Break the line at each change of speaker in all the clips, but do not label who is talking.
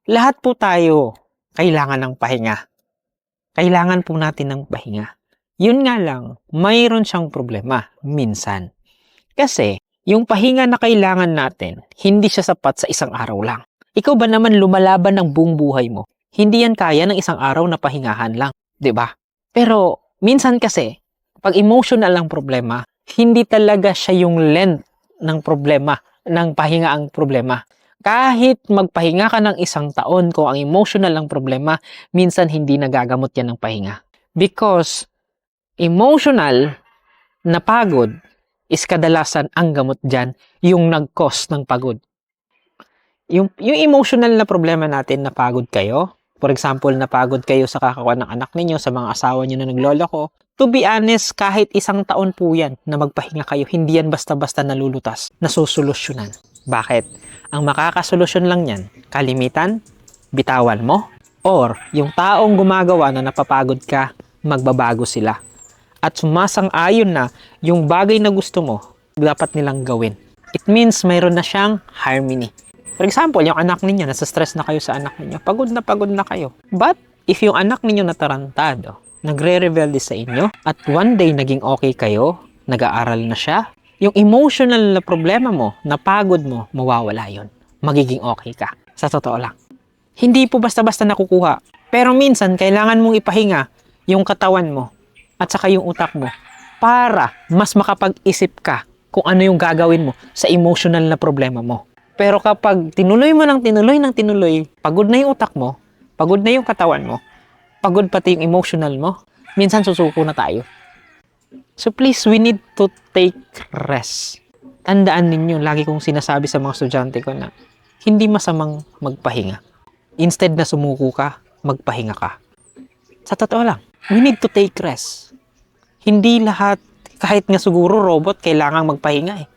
Lahat po tayo kailangan ng pahinga. Kailangan po natin ng pahinga. Yun nga lang, mayroon siyang problema minsan. Kasi yung pahinga na kailangan natin, hindi siya sapat sa isang araw lang. Ikaw ba naman lumalaban ng buong buhay mo? Hindi yan kaya ng isang araw na pahingahan lang, 'di ba? Pero minsan kasi, pag emotional ang problema, hindi talaga siya yung length ng problema, ng pahinga ang problema. Kahit magpahinga ka ng isang taon, kung ang emotional ang problema, minsan hindi nagagamot yan ng pahinga. Because emotional na pagod is kadalasan ang gamot dyan, yung nag-cause ng pagod. Yung emotional na problema natin, napagod kayo. For example, napagod kayo sa kakakuha ng anak ninyo, sa mga asawa niyo na nagloloko. To be honest, kahit isang taon po yan na magpahinga kayo, hindi yan basta-basta nalulutas, nasusolusyonan. Bakit? Ang makakasolusyon lang yan, kalimitan, bitawan mo, or yung taong gumagawa na napapagod ka, magbabago sila. At sumasang-ayon na yung bagay na gusto mo, dapat nilang gawin. It means mayroon na siyang harmony. For example, yung anak ninyo, nasa stress na kayo sa anak ninyo, pagod na kayo. But, if yung anak ninyo natarantado, nagre-rebelde sa inyo, at one day naging okay kayo, nag-aaral na siya, yung emotional na problema mo, na pagod mo, mawawala yon. Magiging okay ka. Sa totoo lang. Hindi po basta-basta nakukuha. Pero minsan, kailangan mong ipahinga yung katawan mo at saka yung utak mo para mas makapag-isip ka kung ano yung gagawin mo sa emotional na problema mo. Pero kapag tinuloy mo ng tinuloy, pagod na yung utak mo, pagod na yung katawan mo, pagod pati yung emotional mo, minsan susuko na tayo. So please, we need to take rest. Tandaan ninyo, lagi kong sinasabi sa mga estudyante ko na hindi masamang magpahinga. Instead na sumuko ka, magpahinga ka. Sa totoo lang, we need to take rest. Hindi lahat, kahit nga siguro robot, kailangang magpahinga eh.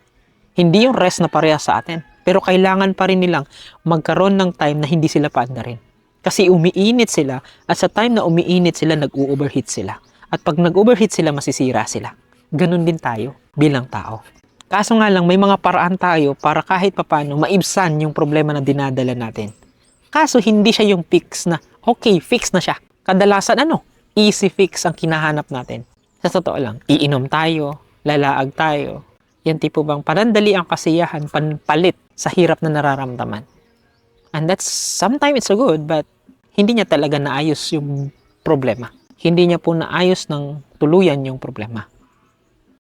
Hindi yung rest na parehas sa atin. Pero kailangan pa rin nilang magkaroon ng time na hindi sila paandarin. Kasi umiinit sila at sa time na umiinit sila, nag-u-overheat sila. At pag nag-overheat sila, masisira sila. Ganun din tayo bilang tao. Kaso nga lang, may mga paraan tayo para kahit papano maibsan yung problema na dinadala natin. Kaso hindi siya yung fix na, okay, fix na siya. Kadalasan easy fix ang kinahanap natin. Sa totoo lang, iinom tayo, lalaag tayo. Yan tipo bang panandali ang kasiyahan, panpalit sa hirap na nararamdaman. And that's, sometimes it's so good, but hindi niya talaga naayos yung problema. Hindi niya po naayos ng tuluyan yung problema.